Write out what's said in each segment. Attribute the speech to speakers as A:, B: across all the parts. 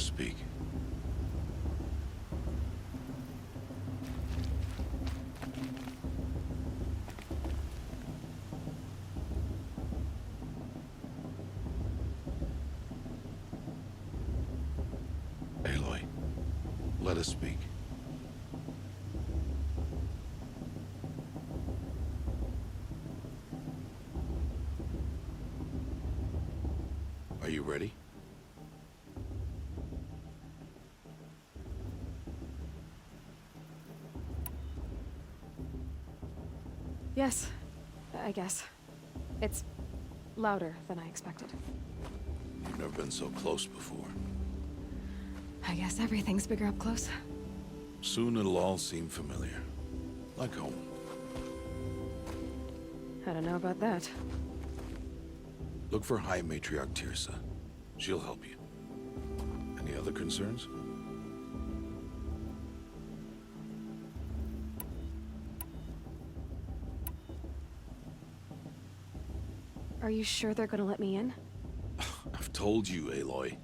A: speak. Aloy, let us speak. Are you ready?
B: Yes, I guess. It's louder than I expected.
A: You've never been so close before.
B: I guess everything's bigger up close.
A: Soon it'll all seem familiar. Like home.
B: I don't know about that.
A: Look for High Matriarch Teersa. She'll help you. Any other concerns?
B: Are you sure they're gonna let me in?
A: I've told you, Aloy.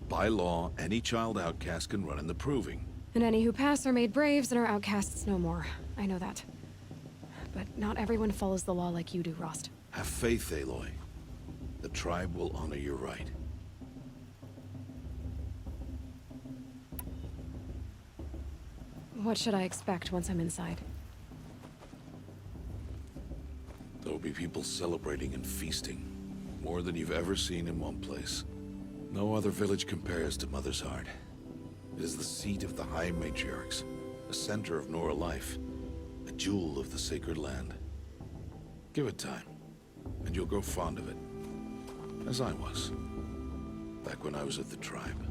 A: By law, any child outcast can run in the Proving.
B: And any who pass are made braves and are outcasts no more. I know that. But not everyone follows the law like you do, Rost.
A: Have faith, Aloy. The tribe will honor your right.
B: What should I expect once I'm inside?
A: There will be people celebrating and feasting. More than you've ever seen in one place. No other village compares to Mother's Heart. It is the seat of the High Matriarchs, the center of Nora life, a jewel of the sacred land. Give it time, and you'll grow fond of it. As I was, back when I was at the tribe.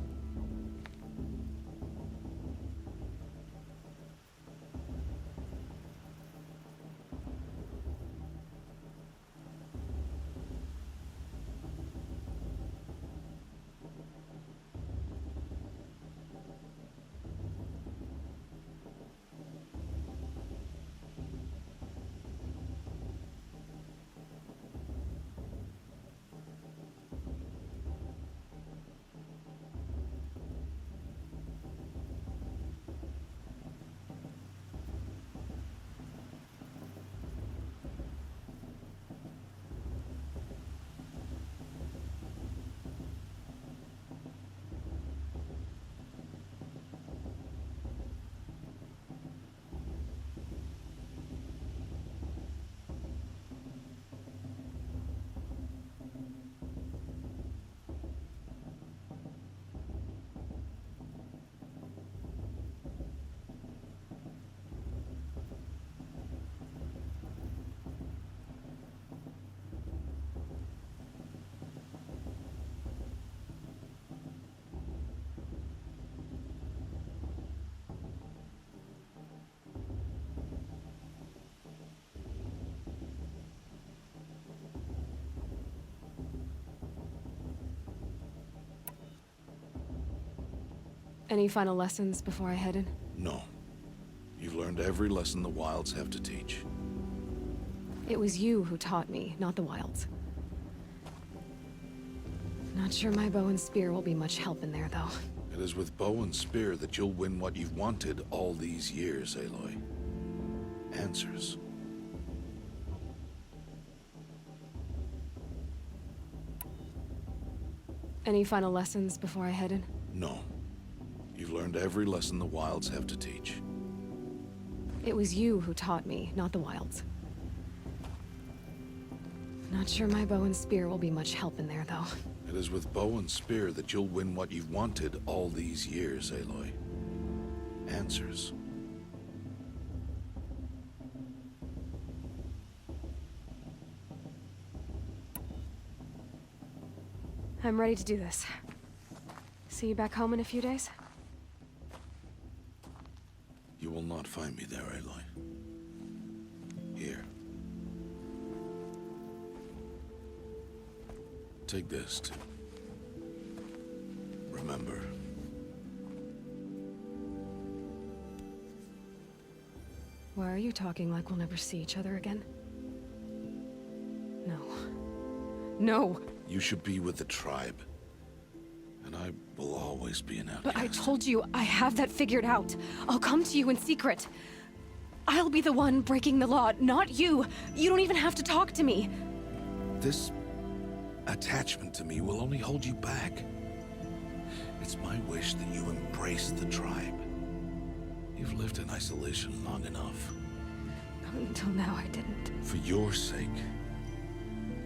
B: Any final lessons before I head in?
A: No. You've learned every lesson the Wilds have to teach.
B: It was you who taught me, not the Wilds. Not sure my bow and spear will be much help in there, though.
A: It is with bow and spear that you'll win what you've wanted all these years, Aloy. Answers.
B: Any final lessons before I head in?
A: No. You've learned every lesson the Wilds have to teach.
B: It was you who taught me, not the Wilds. Not sure my bow and spear will be much help in there, though.
A: It is with bow and spear that you'll win what you've wanted all these years, Aloy. Answers.
B: I'm ready to do this. See you back home in a few days?
A: You will not find me there, Aloy. Here. Take this to remember.
B: Why are you talking like we'll never see each other again? No. No!
A: You should be with the tribe. And I will always be an outcast.
B: But I told you, I have that figured out. I'll come to you in secret. I'll be the one breaking the law, not you. You don't even have to talk to me.
A: This attachment to me will only hold you back. It's my wish that you embrace the tribe. You've lived in isolation long enough.
B: Until now, I didn't.
A: For your sake,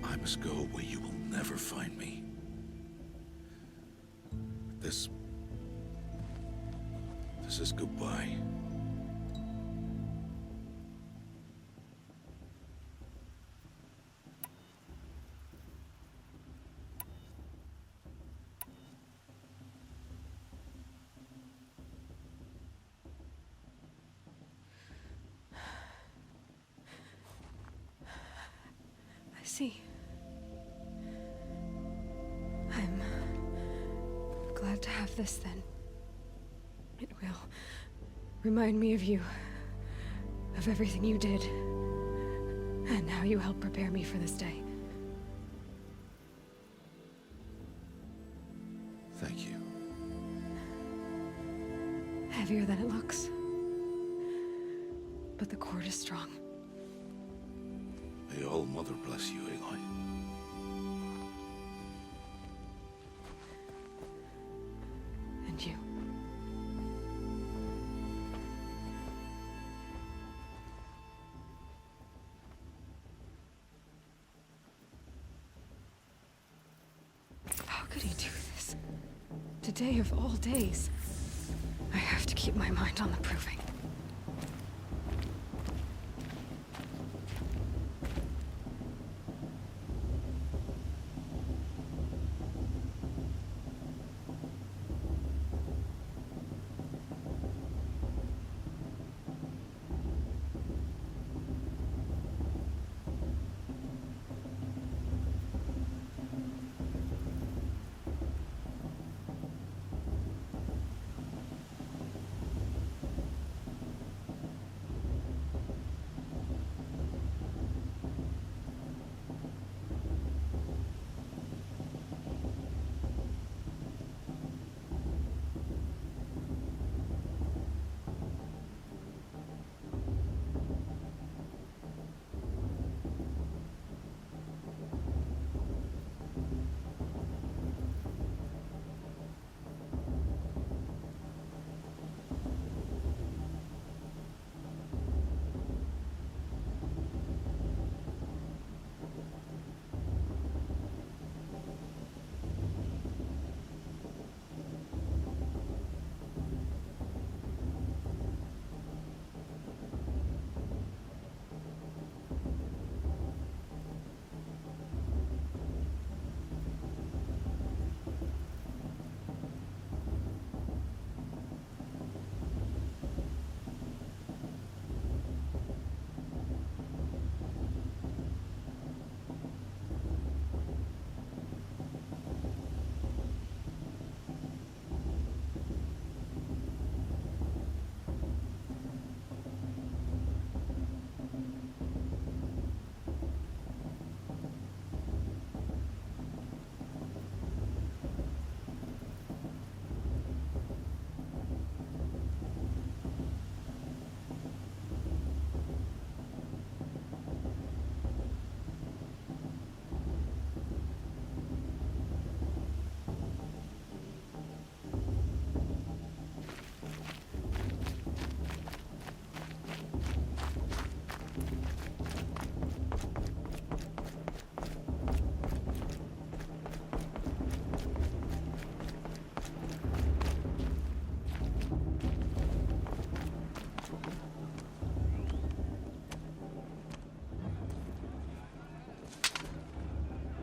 A: I must go where you will never find me. This is goodbye.
B: I see. I'm glad to have this then. It will remind me of you, of everything you did, and how you helped prepare me for this day.
A: Thank you.
B: Heavier than it looks. But the cord is strong.
A: May All Mother bless you, Aloy.
B: And you. How could he do this? Today of all days. I have to keep my mind on the proving.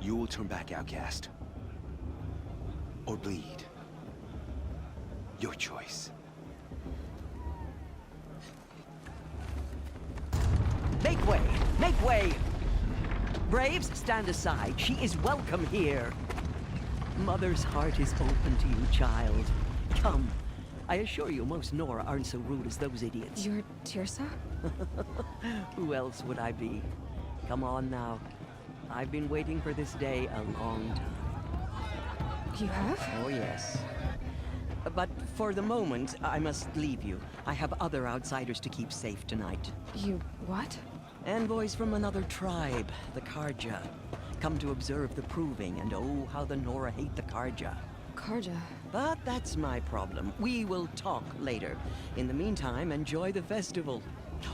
C: You will turn back, outcast. Or bleed. Your choice.
D: Make way! Make way! Braves, stand aside. She is welcome here. Mother's heart is open to you, child. Come. I assure you, most Nora aren't so rude as those idiots.
B: You're Teersa?
D: Who else would I be? Come on now. I've been waiting for this day a long time.
B: You have?
D: Oh, yes. But for the moment, I must leave you. I have other outsiders to keep safe tonight.
B: You what?
D: Envoys from another tribe, the Karja. Come to observe the proving, and oh, how the Nora hate the Karja.
B: Karja.
D: But that's my problem. We will talk later. In the meantime, enjoy the festival.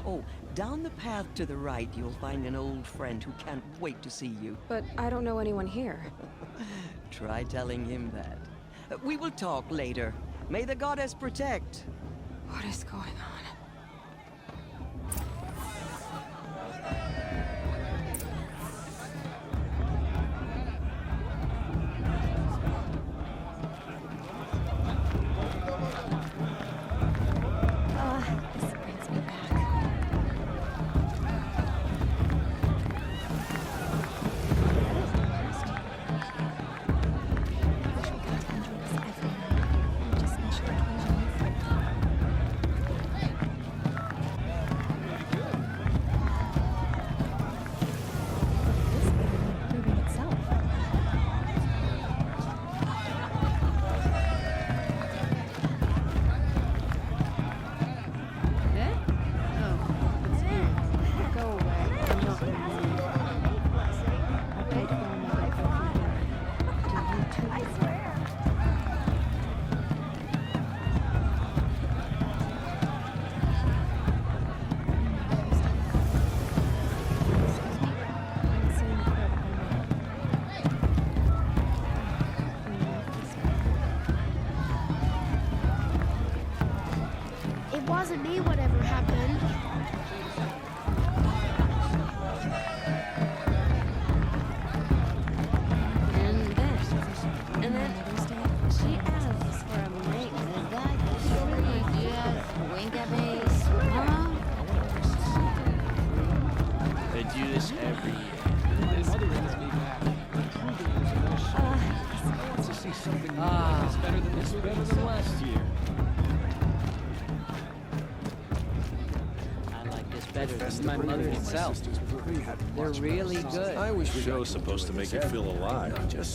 D: Oh, down the path to the right, you'll find an old friend who can't wait to see you.
B: But I don't know anyone here.
D: Try telling him that. We will talk later. May the goddess protect.
B: What is going on? This brings me back. Go away. I'm not in the mood. I paid for another coffee. Do you too? I swear.
E: It wasn't me, whatever happened.
B: And then she asks for a mate.
F: Is that surely just wink at me? Huh?
G: They do this every year. It's better than this, better than last year. I like this better than my mother itself. They're really good.
A: I wish the show's supposed to make you feel alive.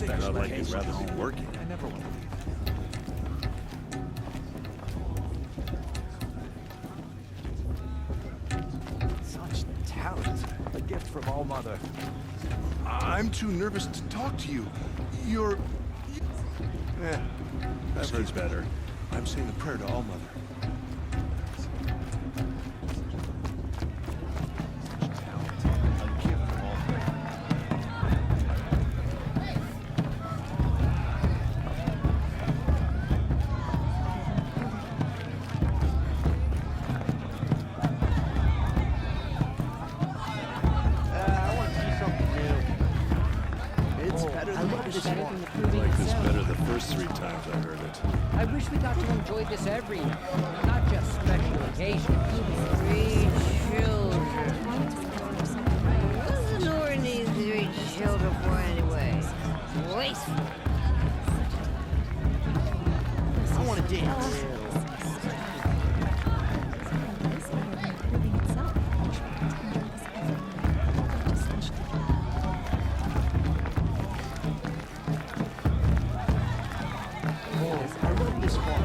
A: Not like you'd rather be working.
C: Such talent. A gift from All Mother.
H: I'm too nervous to talk to you. You're... I've heard better. I'm saying a prayer to All Mother.
C: Such talent. A gift from All Mother. I want to see something new. It's better
D: I
C: than
D: like
C: this
D: this better
C: one.
D: than the proving
A: Like this
D: itself.
A: better the first 3 times I heard it.
G: I wish we got to enjoy this every year, not just special occasions.
F: 3 children. What does the Nora need 3 children for anyway? Wasteful.
C: I want to dance. I love this one.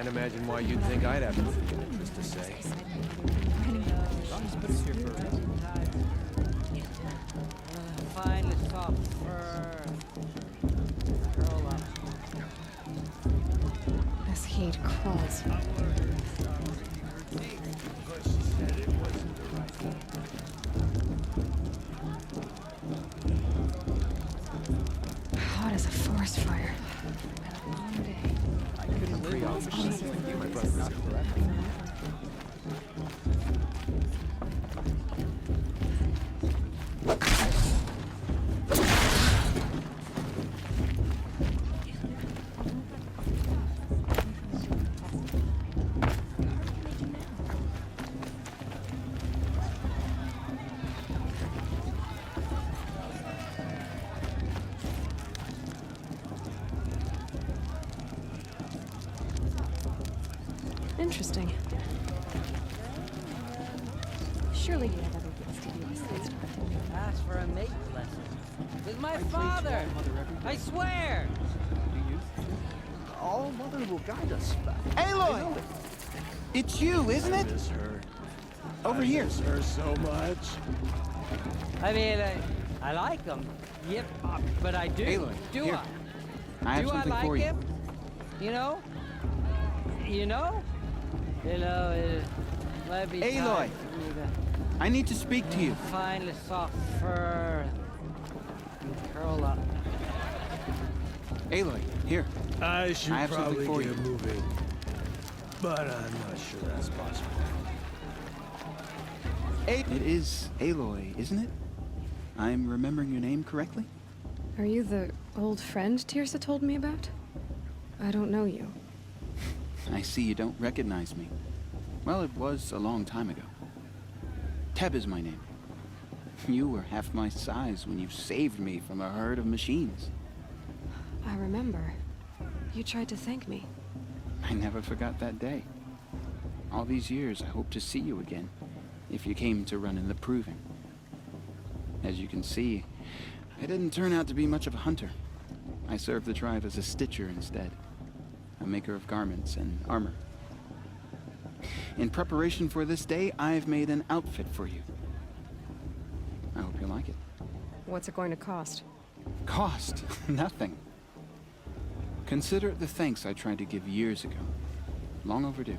C: Can't imagine why you'd think I'd have anything in interest to say. But it's here for a reason.
G: Finely soft fur. Curl up.
B: This heat crawls. Hot as a forest fire. Been a long day.
C: I couldn't live on machines like you, my brother. Not forever.
B: Interesting. Surely you have other things to do besides talk.
G: Ask for a mate lesson. With my father! I swear!
I: All Mother will guide us back. Aloy! It's you, isn't it?
C: Miss her.
I: Over here.
C: Miss her so much.
G: I mean, I like him. Yep, but I do.
I: Aloy,
G: do
I: here. I have
G: do I
I: something
G: like
I: for you.
G: him? You know? You know? You know, it might be
I: Aloy.
G: time for me to
I: I need to speak to you.
G: finally soft fur and curl up.
I: Aloy, here.
C: I should
I: I have something
C: probably
I: for
C: get
I: you.
C: moving, but I'm not sure that's possible.
I: It is Aloy, isn't it? I'm remembering your name correctly?
B: Are you the old friend Tirsa told me about? I don't know you.
I: I see you don't recognize me. Well, it was a long time ago. Teb is my name. You were half my size when you saved me from a herd of machines.
B: I remember. You tried to thank me.
I: I never forgot that day. All these years, I hope to see you again, if you came to run in the Proving. As you can see, I didn't turn out to be much of a hunter. I served the tribe as a stitcher instead, a maker of garments and armor. In preparation for this day, I've made an outfit for you. I hope you like it.
B: What's it going to cost?
I: Cost? Nothing. Consider it the thanks I tried to give years ago. Long overdue.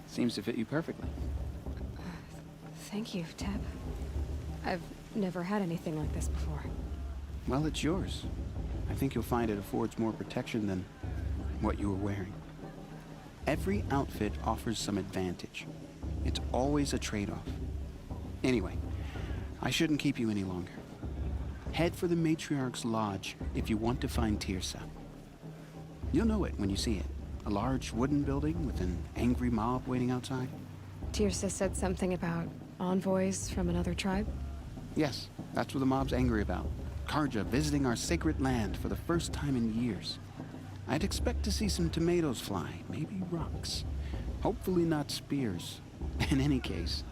I: Seems to fit you perfectly.
B: Thank you, Teb. I've never had anything like this before.
I: Well, it's yours. I think you'll find it affords more protection than what you were wearing. Every outfit offers some advantage. It's always a trade-off. Anyway, I shouldn't keep you any longer. Head for the Matriarch's Lodge if you want to find Tirsa. You'll know it when you see it. A large wooden building with an angry mob waiting outside.
B: Tirsa said something about envoys from another tribe?
I: Yes, that's what the mob's angry about. Karja visiting our sacred land for the first time in years. I'd expect to see some tomatoes fly, maybe rocks. Hopefully not spears. In any case,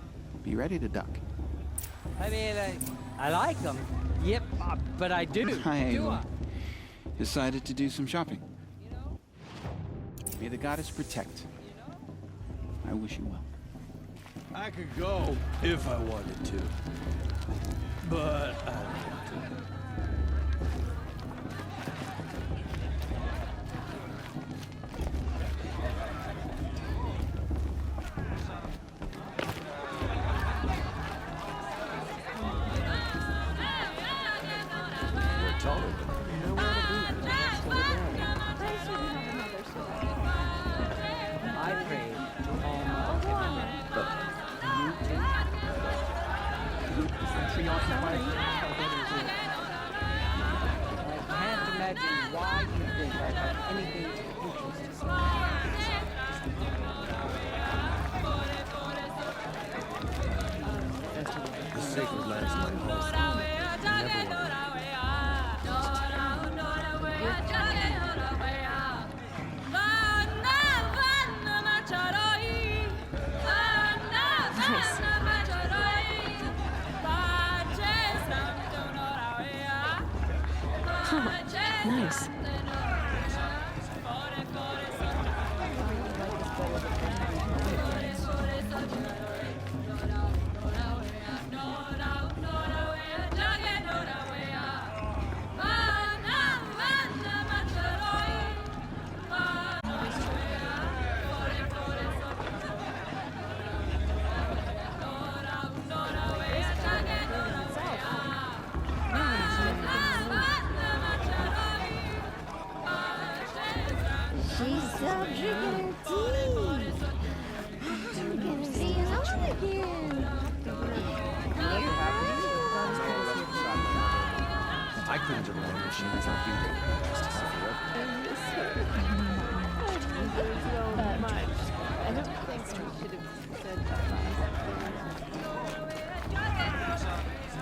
I: be ready to duck.
G: I mean, I like them. Yep, but I do. Do I?
I: Decided to do some shopping. May the goddess protect. I wish you well.
C: I could go if I wanted to. But I don't have to.
G: I prayed to Almighty. But you too? Preoccupied with I can't imagine why you think I have anything to interest in.
C: The sacred land's my home. Never want
B: Nice.
F: She's so drinking her tea. We're gonna see you on again.
C: I couldn't have known machines like you did. Just to
F: I don't think we should have said that.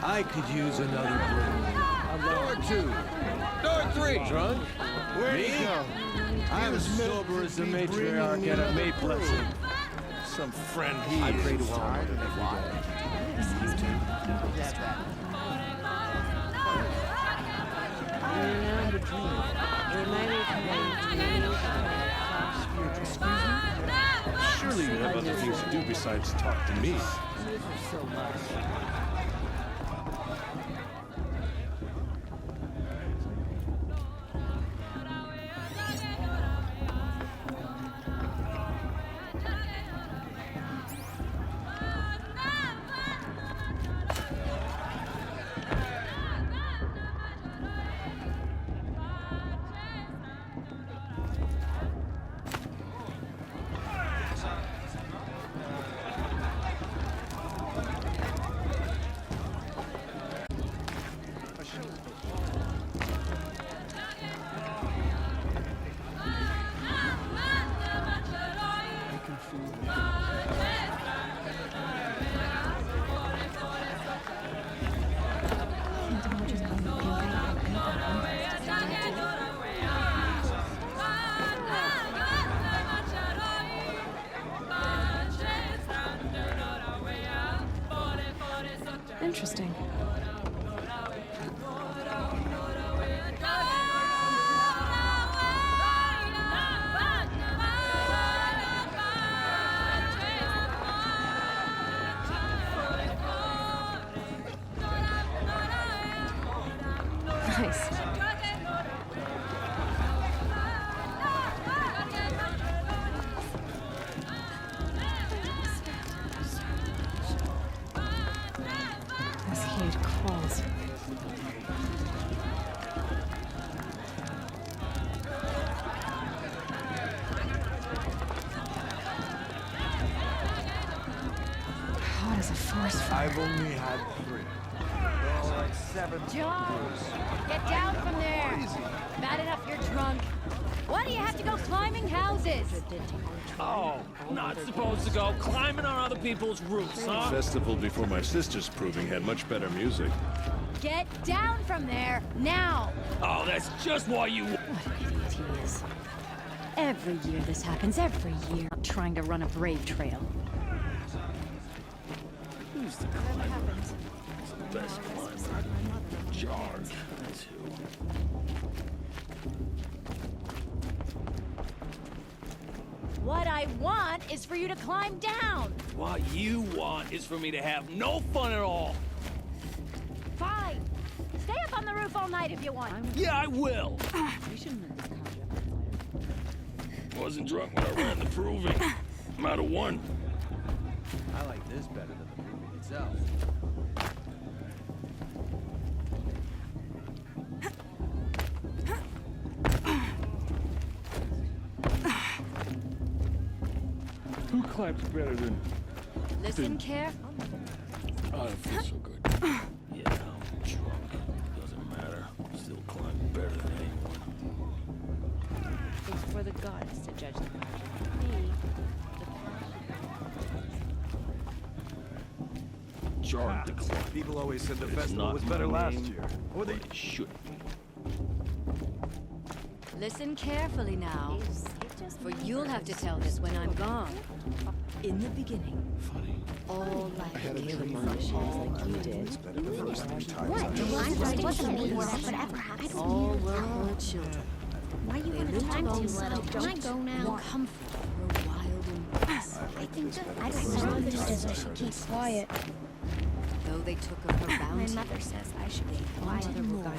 C: I could use another brew. Door 2. Door 3. Drunk? Where'd he go? I'm as sober as the matriarch at a May blessing. Some friend he I pray to Allah every day. Surely you have other things to do besides talk to me.
B: Interesting. Nice. force fire.
C: I've only had 3. Oh, like 7.
F: John, get down from there. Bad enough you're drunk. Why do you have to go climbing houses?
J: Oh, not supposed to go climbing on other people's roofs, huh?
C: Festival before my sister's proving had much better music.
F: Get down from there, now!
J: Oh, that's just why you...
F: What an idiot he is. Every year this happens, every year. I'm trying to run a brave trail.
J: Who's the climber? The best climber. George. That's who.
F: What I want is for you to climb down!
J: What you want is for me to have no fun at all.
F: Fine! Stay up on the roof all night if you want.
J: Yeah, I will. Wasn't drunk when I ran the proving. I'm out of 1.
C: I like this better than the movie itself.
J: Who climbs better than...
F: Listen carefully.
J: I don't feel so good. Yeah, I'm drunk. Doesn't matter. Still climb better than anyone.
F: It's for the gods to judge the project. Me,
J: George the climb.
C: People always said the
J: It's
C: festival
J: not
C: was better
J: my
C: last
J: name,
C: year. Or they...
J: but it should be.
F: Listen carefully now, for you'll have to tell this when I'm gone. In the beginning, all life gave all you did.
E: What? I'm writing something more that could ever happen.
F: All were her children.
E: Why are you
F: They
E: gonna
F: lived
E: time too
F: alongside
E: little? Can I go now?
F: comfort her wild embrace.
E: I think I don't know. Just I should keep quiet.
F: Though they took of her
E: My
F: bounty,
E: mother says I should be
F: they
E: quiet.
F: wanted more.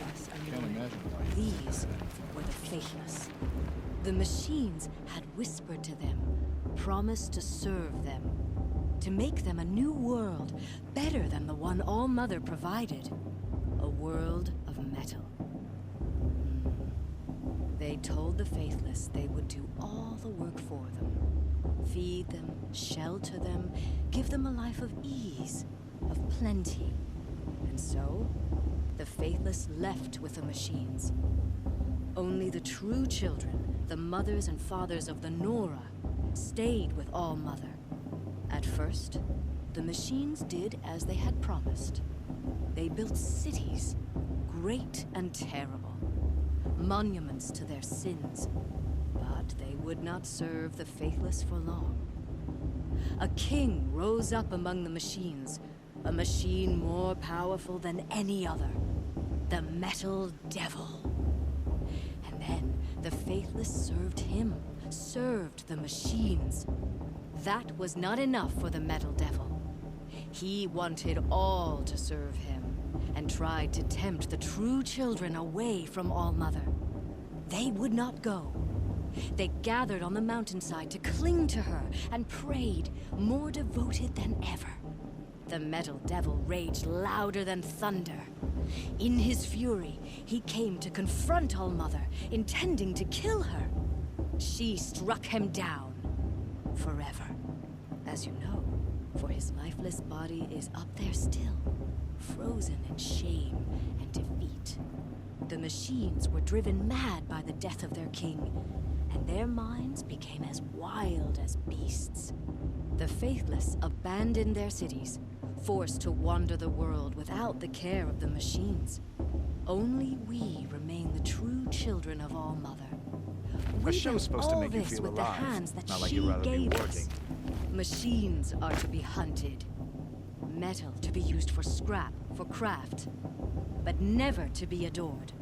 F: These were the faithless. The machines had whispered to them, promised to serve them, to make them a new world, better than the one All-Mother provided. A world of metal. They told the faithless they would do all the work for them. Feed them, shelter them, give them a life of ease, of plenty. And so, the faithless left with the machines. Only the true children, the mothers and fathers of the Nora, stayed with All-Mother. At first, the machines did as they had promised. They built cities, great and terrible, monuments to their sins. But they would not serve the faithless for long. A king rose up among the machines, a machine more powerful than any other, the Metal Devil. And then the faithless served him, served the machines. That was not enough for the Metal Devil. He wanted all to serve him, and tried to tempt the true children away from All-Mother. They would not go. They gathered on the mountainside to cling to her and prayed, more devoted than ever. The Metal Devil raged louder than thunder. In his fury, he came to confront All-Mother, intending to kill her. She struck him down. Forever. As you know, for his lifeless body is up there still, frozen in shame and defeat. The machines were driven mad by the death of their king, and their minds became as wild as beasts. The faithless abandoned their cities, forced to wander the world without the care of the machines. Only we remain the true children of All-Mother.
H: A show's supposed to make you feel
F: with
H: alive,
F: the hands that
H: not like
F: she
H: you'd rather be
F: gave
H: working.
F: us. Machines are to be hunted. Metal to be used for scrap, for craft. But never to be adored.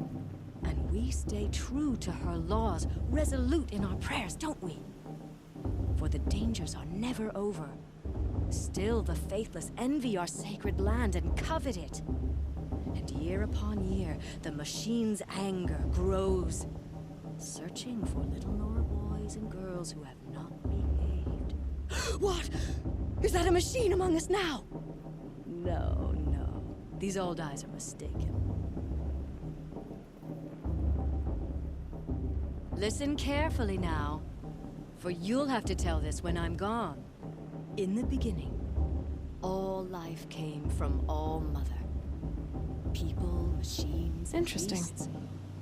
F: And we stay true to her laws, resolute in our prayers, don't we? For the dangers are never over. Still the faithless envy our sacred land and covet it. And year upon year, the machine's anger grows, searching for little Nora boys and girls who have not behaved. What? Is that a machine among us now? No, no. These old eyes are mistaken. Listen carefully now, for you'll have to tell this when I'm gone. In the beginning, All life came from All Mother. People, machines, and
B: Interesting.
F: beasts,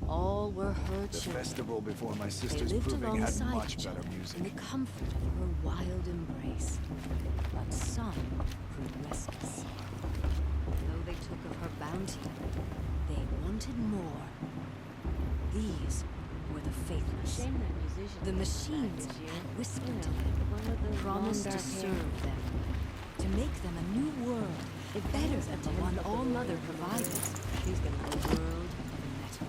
F: all were her
H: The
F: children.
H: festival before my
F: They
H: sister's
F: lived
H: proving had
F: alongside
H: much
F: each
H: better
F: other in
H: music.
F: the comfort of her wild embrace. But some grew restless. Though they took of her bounty, they wanted more. These were the faithless. The machines had whispered to them, promised to serve them, to make them a new world, better than the one All Mother provided. A world of metal.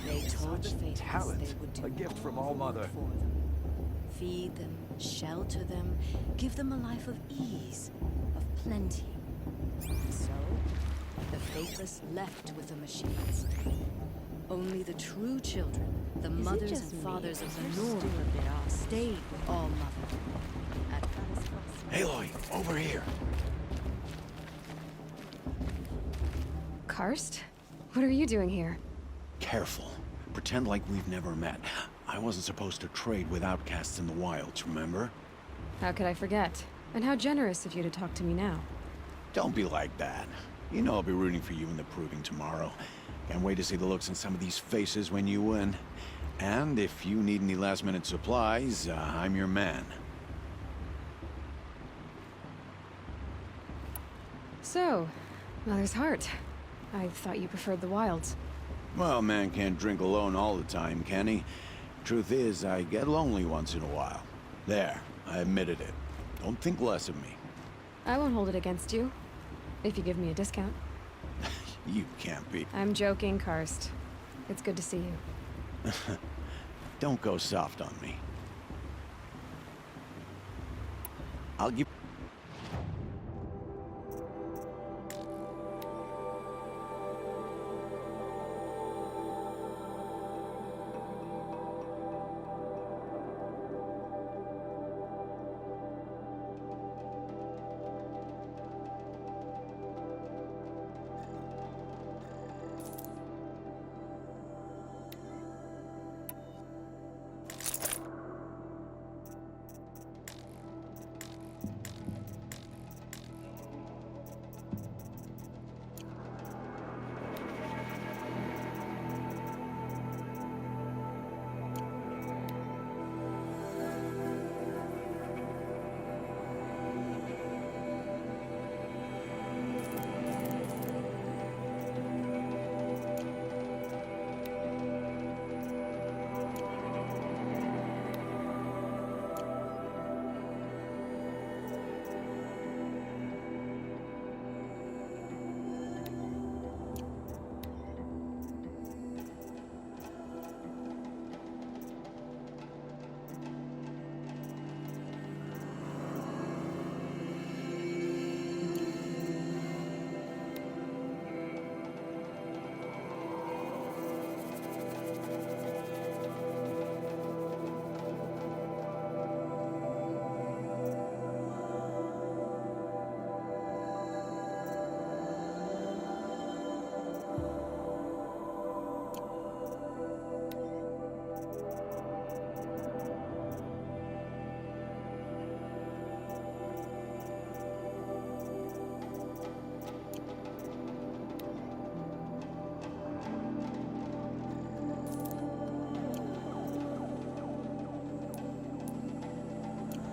F: They told the faithless
H: talent.
F: they would do
H: A gift from
F: all
H: All
F: the work
H: Mother.
F: for them. Feed them, shelter them, give them a life of ease, of plenty. And so, the faithless left with the machines. Only the true children, the mothers and fathers of the North, stayed with All Mother. At
C: Aloy, over here.
B: Karst? What are you doing here?
C: Careful. Pretend like we've never met. I wasn't supposed to trade with outcasts in the wilds, remember?
B: How could I forget? And how generous of you to talk to me now.
C: Don't be like that. You know I'll be rooting for you in the proving tomorrow. Can't wait to see the looks on some of these faces when you win. And if you need any last-minute supplies, I'm your man.
B: So, Mother's Heart. I thought you preferred the wilds.
C: Well, man can't drink alone all the time, can he? Truth is, I get lonely once in a while. There, I admitted it. Don't think less of me.
B: I won't hold it against you. If you give me a discount.
C: You can't be.
B: I'm joking, Karst. It's good to see you.
C: Don't go soft on me. I'll give...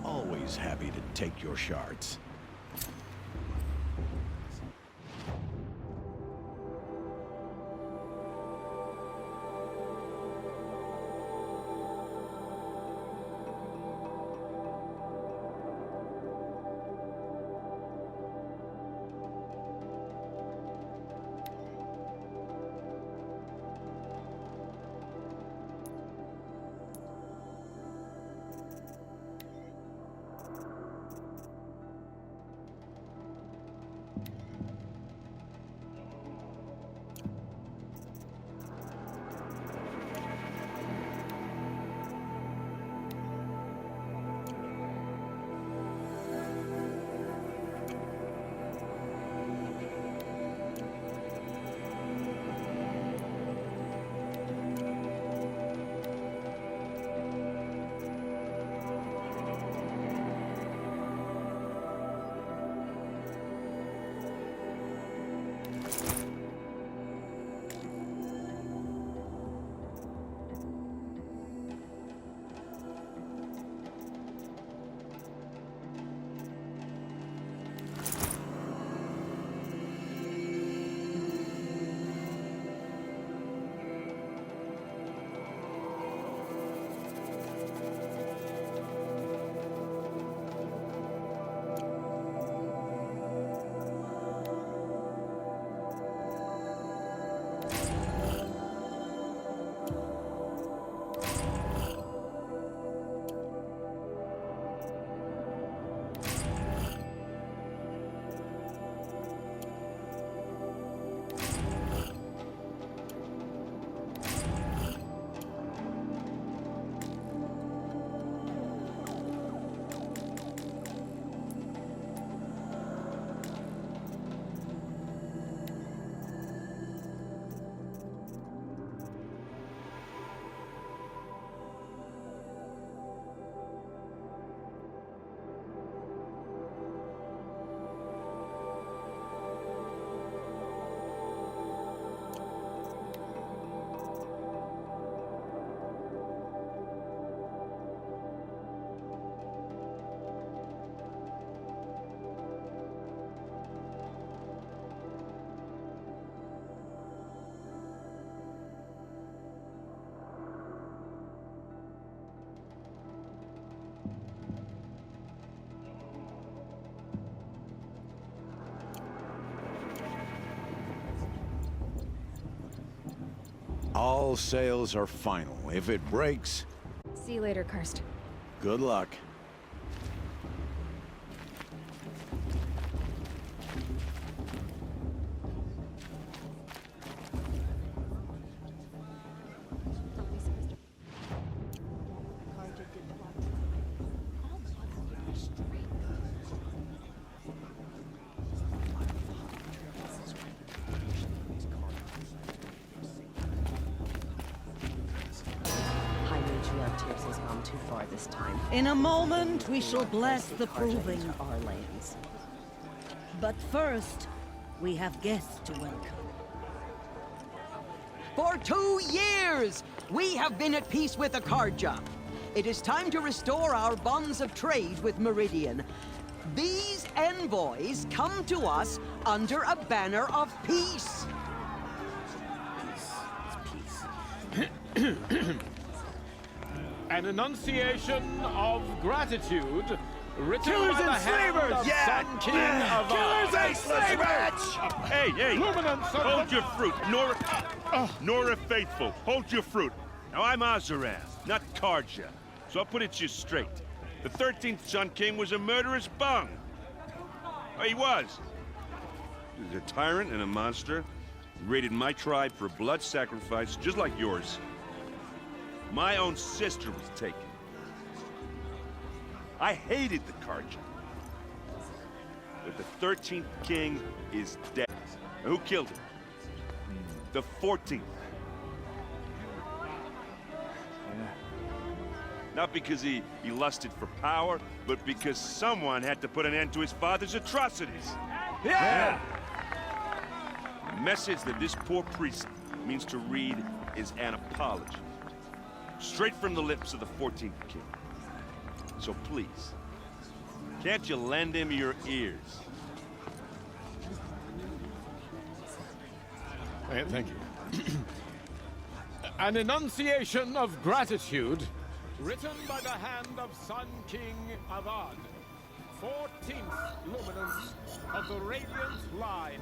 C: Always happy to take your shards. All sales are final. If it breaks,
B: See you later, Karst.
C: good luck.
D: High Matriarch Tears has gone too far this time. In a moment, we shall bless the proving of our lands.
K: But first, we have guests to welcome.
D: For 2 years, we have been at peace with Akarja. It is time to restore our bonds of trade with Meridian. These envoys come to us under a banner of peace.
L: An enunciation of gratitude written
C: Killers
L: by the
C: and
L: hand
C: slavers!
L: of
C: Yeah!
L: Sun King of
C: Killers and
L: slavers!
M: Hey, hey!
L: Luminance of
M: Hold
L: the-
M: your fruit, Nora Faithful. Hold your fruit. Now I'm Azaran, not Karja, so I'll put it you straight. The 13th Sun King was a murderous bung. Oh, he was. He was a tyrant and a monster. He raided my tribe for a blood sacrifice, just like yours. My own sister was taken. I hated the Karja. But the 13th king is dead. Now, who killed him? The 14th. Not because he lusted for power, but because someone had to put an end to his father's atrocities.
C: Yeah!
M: The message that this poor priest means to read is an apology. Straight from the lips of the 14th king. So please, can't you lend him your ears?
L: Thank you. An enunciation of gratitude written by the hand of Sun King Avad, 14th luminance of the Radiant Line.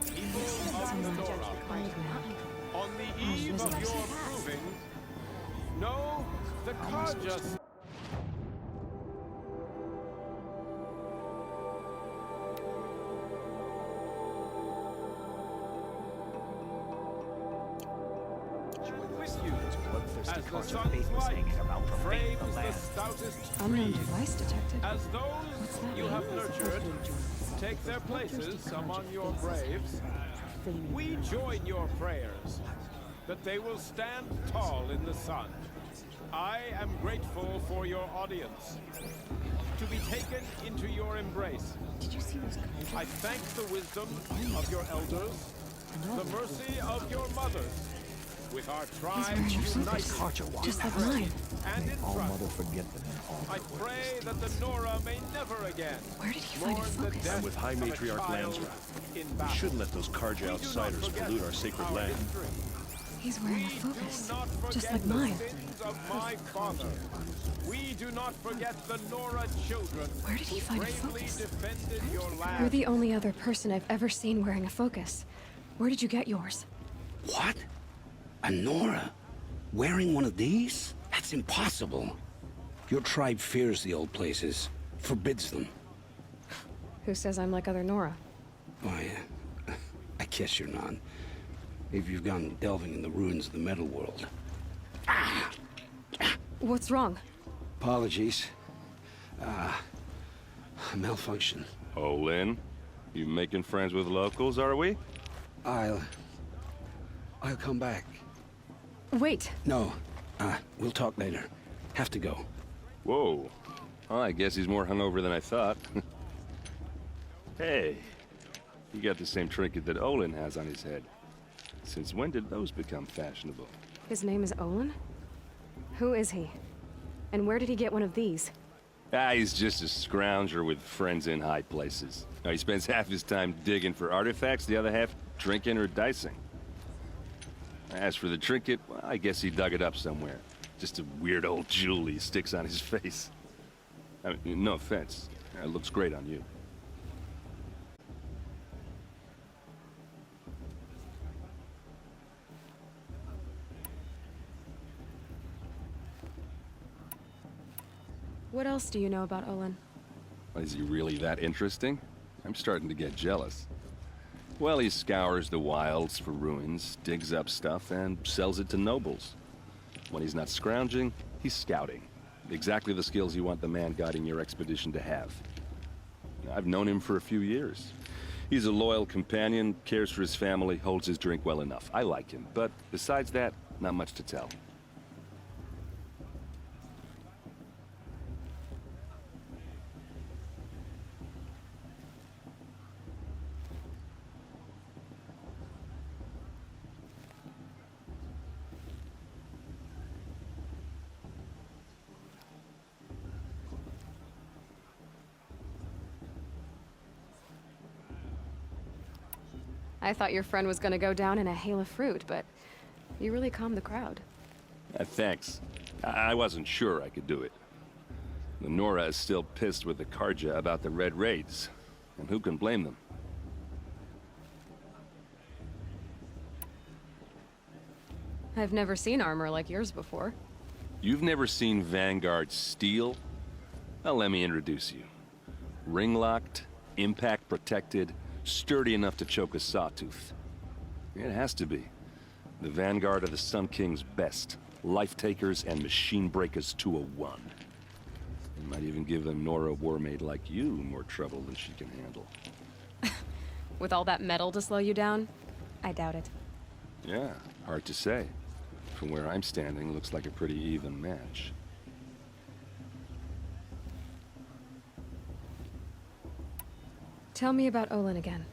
L: People of Nora, on the eve of your proving, know the Karja. With you, as the sun's light frames the stoutest
B: Unknown
L: trees,
B: device detected.
L: as those you have nurtured take their places among your braves, we join your prayers that they will stand tall in the sun. I am grateful for your audience, to be taken into your embrace.
F: Did you see those
L: I thank the wisdom of your elders, the mercy of your mothers, with our tribe united
B: Just like mine.
L: and in trust. I pray that the Nora may never again
B: Where did he find a
L: mourn the
B: focus?
L: death
J: With High
L: of a
J: Matriarch
L: child
J: Lansra,
L: in
J: we
L: battle.
J: shouldn't let those Karja
L: We do not
J: outsiders
L: forget
J: pollute our sacred
L: our
J: land.
L: history.
B: He's wearing a
L: We
B: focus.
L: do not
B: Just
L: forget
B: like
L: the
B: mine.
L: sins of my father. We do not forget the Nora children
B: Where did he
L: who
B: find a
L: bravely
B: focus?
L: defended your land.
B: You're the only other person I've ever seen wearing a focus. Where did you get yours?
N: What? A Nora? Wearing one of these? That's impossible. Your tribe fears the old places, forbids them.
B: Who says I'm like other Nora?
N: Why, I guess you're not. If you've gone delving in the ruins of the metal world.
B: What's wrong?
N: Apologies. A malfunction.
M: Oh, Lynn, you making friends with locals, are we?
N: I'll come back.
B: Wait.
N: No, we'll talk later. Have to go.
M: Whoa. Well, I guess he's more hungover than I thought. Hey, you got the same trinket that Olin has on his head. Since when did those become fashionable?
B: His name is Olin? Who is he? And where did he get one of these?
M: He's just a scrounger with friends in high places. He spends half his time digging for artifacts, the other half drinking or dicing. As for the trinket, well, I guess he dug it up somewhere. Just a weird old jewel he sticks on his face. I mean, no offense. It looks great on you.
B: What else do you know about Olin?
O: Is he really that interesting? I'm starting to get jealous. Well, he scours the wilds for ruins, digs up stuff, and sells it to nobles. When he's not scrounging, he's scouting. Exactly the skills you want the man guiding your expedition to have. I've known him for a few years. He's a loyal companion, cares for his family, holds his drink well enough. I like him, but besides that, not much to tell.
B: I thought your friend was gonna go down in a hail of fruit, but you really calmed the crowd.
O: Thanks. I wasn't sure I could do it. The Nora is still pissed with the Carja about the Red Raids, and who can blame them?
B: I've never seen armor like yours before.
O: You've never seen Vanguard steel? Well, let me introduce you. Ring-locked, impact-protected, sturdy enough to choke a sawtooth. It has to be. The Vanguard of the Sun King's best. Life-takers and machine breakers to a one. It might even give a Nora warmaid like you more trouble than she can handle.
B: With all that metal to slow you down? I doubt it.
O: Yeah, hard to say. From where I'm standing, looks like a pretty even match.
B: Tell me about Olin again.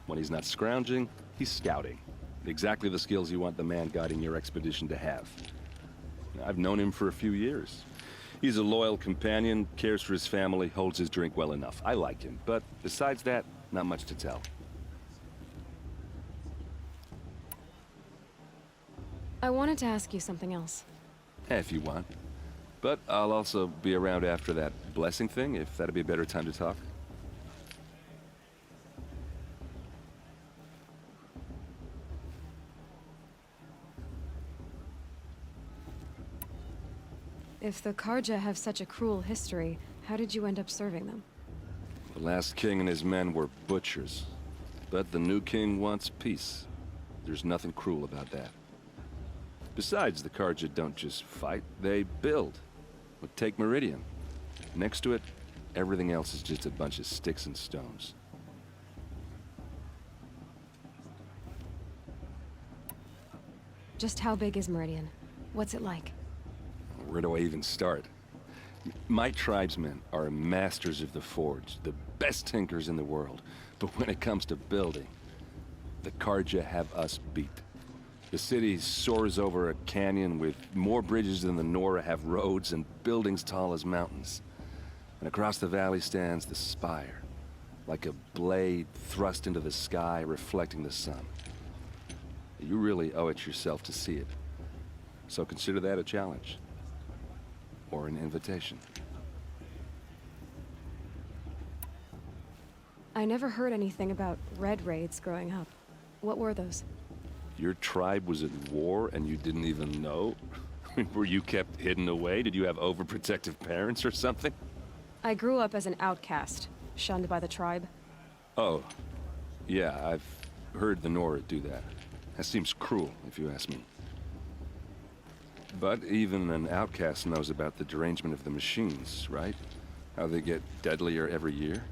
O: When he's not scrounging, he's scouting. Exactly the skills you want the man guiding your expedition to have. I've known him for a few years. He's a loyal companion, cares for his family, holds his drink well enough. I like him, but besides that, not much to tell.
B: I wanted to ask you something else.
O: If you want. But I'll also be around after that blessing thing, if that'd be a better time to talk.
B: If the Carja have such a cruel history, how did you end up serving them?
O: The last king and his men were butchers. But the new king wants peace. There's nothing cruel about that. Besides, the Carja don't just fight, they build. But take Meridian. Next to it, everything else is just a bunch of sticks and stones.
B: Just how big is Meridian? What's it like?
O: Where do I even start? My tribesmen are masters of the forge, the best tinkers in the world. But when it comes to building, the Carja have us beat. The city soars over a canyon with more bridges than the Nora have roads and buildings tall as mountains. And across the valley stands the spire, like a blade thrust into the sky reflecting the sun. You really owe it yourself to see it. So consider that a challenge. Or an invitation.
B: I never heard anything about Red Raids growing up. What were those?
O: Your tribe was at war and you didn't even know? Were you kept hidden away? Did you have overprotective parents or something?
B: I grew up as an outcast, shunned by the tribe.
O: Oh, yeah, I've heard the Nora do that. That seems cruel, if you ask me. But even an outcast knows about the derangement of the machines, right? How they get deadlier every year?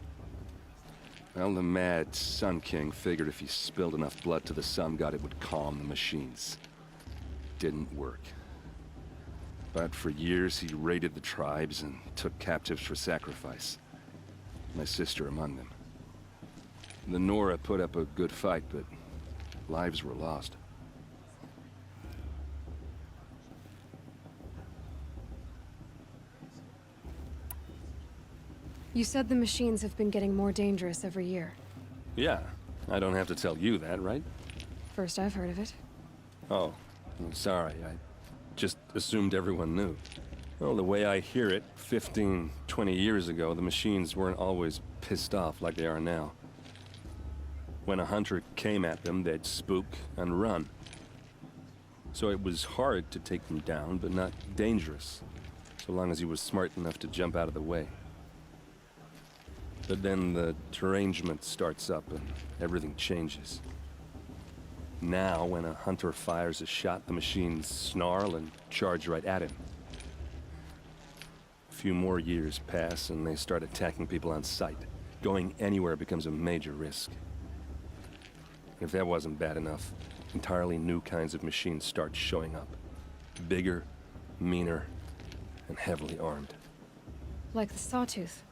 O: Well, the mad Sun King figured if he spilled enough blood to the Sun God, it would calm the machines. Didn't work. But for years, he raided the tribes and took captives for sacrifice. My sister among them. The Nora put up a good fight, but lives were lost.
B: You said the machines have been getting more dangerous every year.
O: Yeah, I don't have to tell you that, right?
B: First I've heard of it.
O: Oh, I'm sorry. I just assumed everyone knew. Well, the way I hear it, 15, 20 years ago, the machines weren't always pissed off like they are now. When a hunter came at them, they'd spook and run. So it was hard to take them down, but not dangerous. so long as he was smart enough to jump out of the way. But then the derangement starts up and everything changes. Now, when a hunter fires a shot, the machines snarl and charge right at him. A few more years pass and they start attacking people on sight. Going anywhere becomes a major risk. If that wasn't bad enough, entirely new kinds of machines start showing up. Bigger, meaner, and heavily armed.
B: Like the Sawtooth.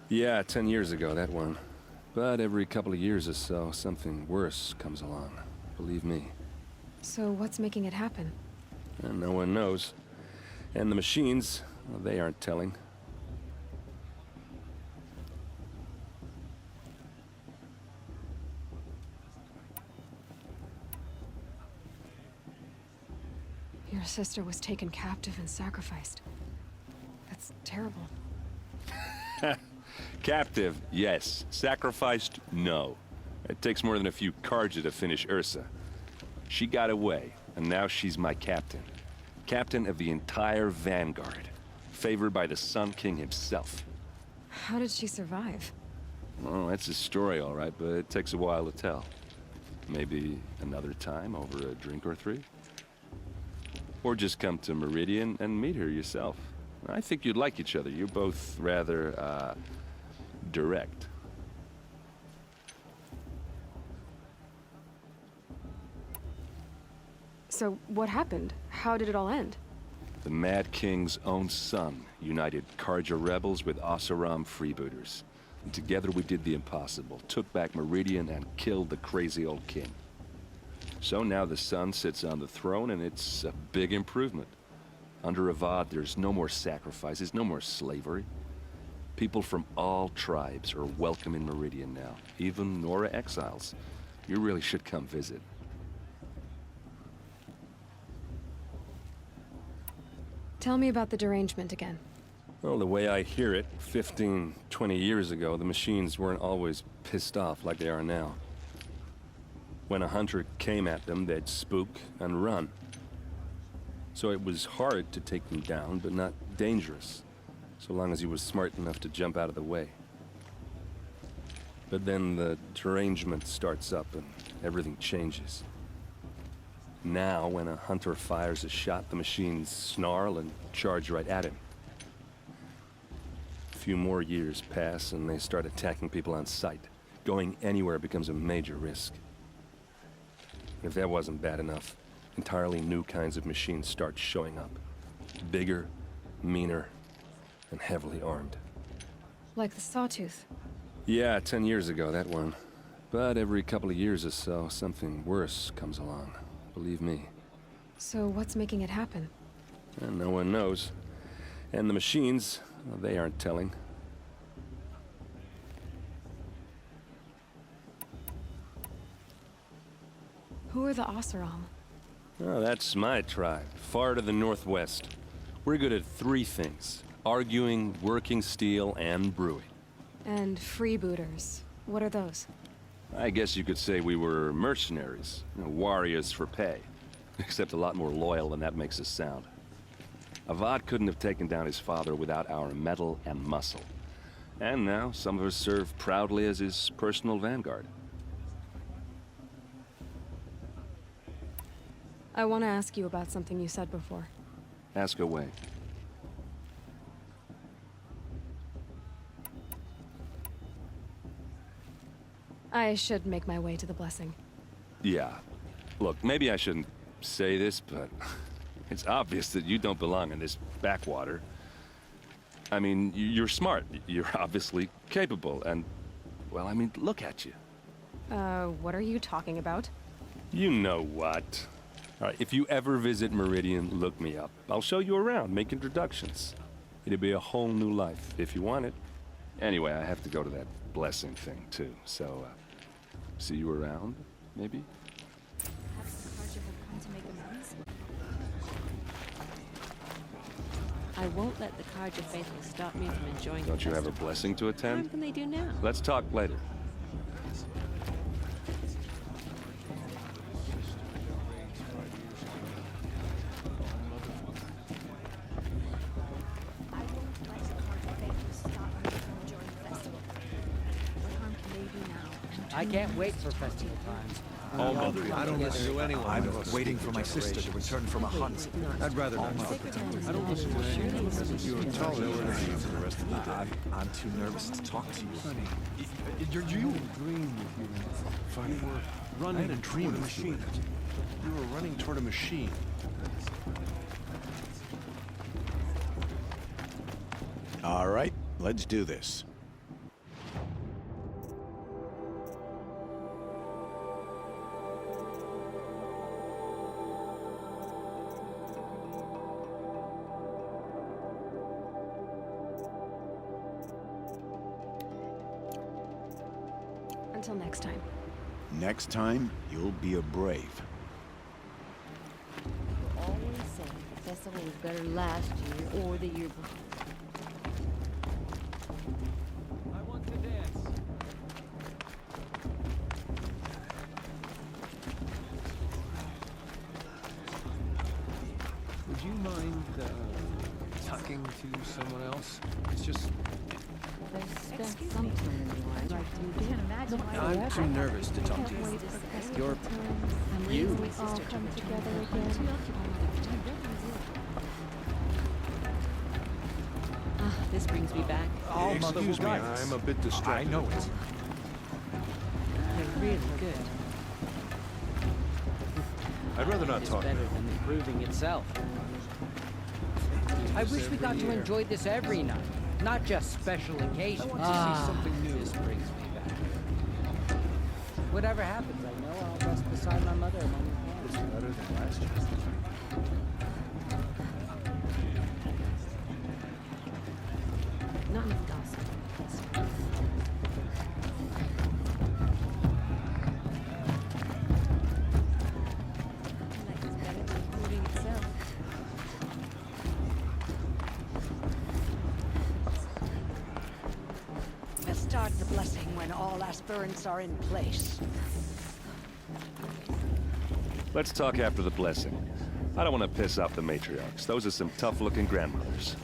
O: Yeah, 10 years ago, that one. But every couple of years or so, something worse comes along. Believe me.
B: So what's making it happen?
O: And no one knows. And the machines, well, they aren't telling.
B: Your sister was taken captive and sacrificed. That's terrible.
O: Captive, yes. Sacrificed, no. It takes more than a few Carja to finish Ursa. She got away, and now she's my captain. Captain of the entire Vanguard. Favored by the Sun King himself.
B: How did she survive?
O: Oh, that's a story, all right, but it takes a while to tell. Maybe another time over a drink or three? Or just come to Meridian and meet her yourself. I think you'd like each other. You're both rather, direct.
B: So what happened? How did it all end?
O: The Mad King's own son united Carja rebels with Oseram freebooters. And together we did the impossible, took back Meridian and killed the crazy old king. So now the son sits on the throne and it's a big improvement. Under Avad, there's no more sacrifices, no more slavery. People from all tribes are welcome in Meridian now, even Nora exiles. You really should come visit.
B: Tell me about the derangement again.
O: Well, the way I hear it, 15, 20 years ago, the machines weren't always pissed off like they are now. When a hunter came at them, they'd spook and run. So it was hard to take them down, but not dangerous, so long as he was smart enough to jump out of the way. But then the derangement starts up and everything changes. Now, when a hunter fires a shot, the machines snarl and charge right at him. A few more years pass and they start attacking people on sight. Going anywhere becomes a major risk. If that wasn't bad enough, entirely new kinds of machines start showing up. Bigger, meaner, and heavily armed.
B: Like the Sawtooth.
O: Yeah, 10 years ago, that one. But every couple of years or so, something worse comes along. Believe me.
B: So what's making it happen?
O: And no one knows. And the machines, well, they aren't telling.
B: Who are the Oseram?
O: Oh, that's my tribe, far to the northwest. We're good at three things: arguing, working steel, and brewing.
B: And freebooters. What are those?
O: I guess you could say we were mercenaries, warriors for pay. Except a lot more loyal than that makes us sound. Avad couldn't have taken down his father without our metal and muscle. And now, some of us serve proudly as his personal vanguard.
B: I want to ask you about something you said before.
O: Ask away.
B: I should make my way to the blessing.
O: Yeah. Look, maybe I shouldn't say this, but it's obvious that you don't belong in this backwater. I mean, you're smart. You're obviously capable, and, well, I mean, look at you.
B: What are you talking about?
O: You know what. All right, if you ever visit Meridian, look me up. I'll show you around, make introductions. It'll be a whole new life, if you want it. Anyway, I have to go to that blessing thing, too, so, see you around, maybe?
P: I won't let the Carja faithful stop me from enjoying
O: Don't you have a
P: festival.
O: blessing to
P: What
O: attend?
P: can they do now?
O: Let's talk later.
G: I can't wait for festival time.
C: All Mother,
G: I don't listen to anyone.
C: I'm waiting for my sister to return from a hunt. I'd rather not talk to you. I don't listen to anyone. You're taller than I am for the rest of the day. I'm too nervous to talk to you. Honey, you dream with you. Funny. I had a dream of you. You were running toward a machine.
Q: All right, let's do this.
B: Until next time.
Q: Next time, you'll be a brave.
F: Always say the festival was better last year or the year before.
L: I want to dance.
C: Would you mind talking to someone else? It's just...
F: They've spent some time in your life like you did.
C: I'm too nervous to talk to you. You're... You?
F: We all come together again. Ah, this brings me back.
C: Oh, Mother was right. I'm a bit distracted. I know it.
G: They're really good.
C: I'd rather not talk.
G: Better than the proving itself. I wish we got to enjoy this every night, not just special occasions.
C: I want to see something new.
G: This brings me back. Whatever happens, I know I'll rest beside my mother among the
C: It's better than last year.
F: Not enough gossip. Life is better than the proving itself.
D: Let's start the blessing when all aspirants are in place.
O: Let's talk after the blessing. I don't want to piss off the matriarchs. Those are some tough-looking grandmothers.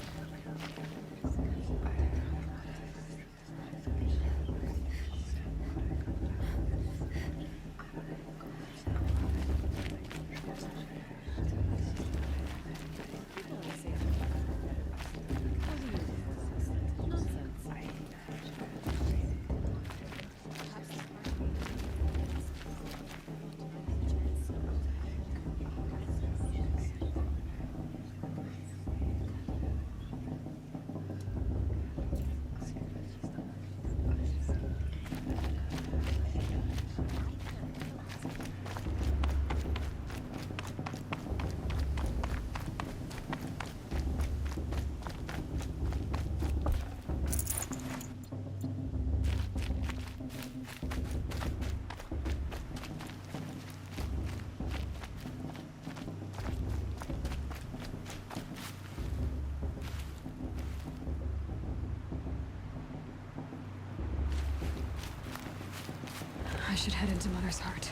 B: I should head into Mother's Heart.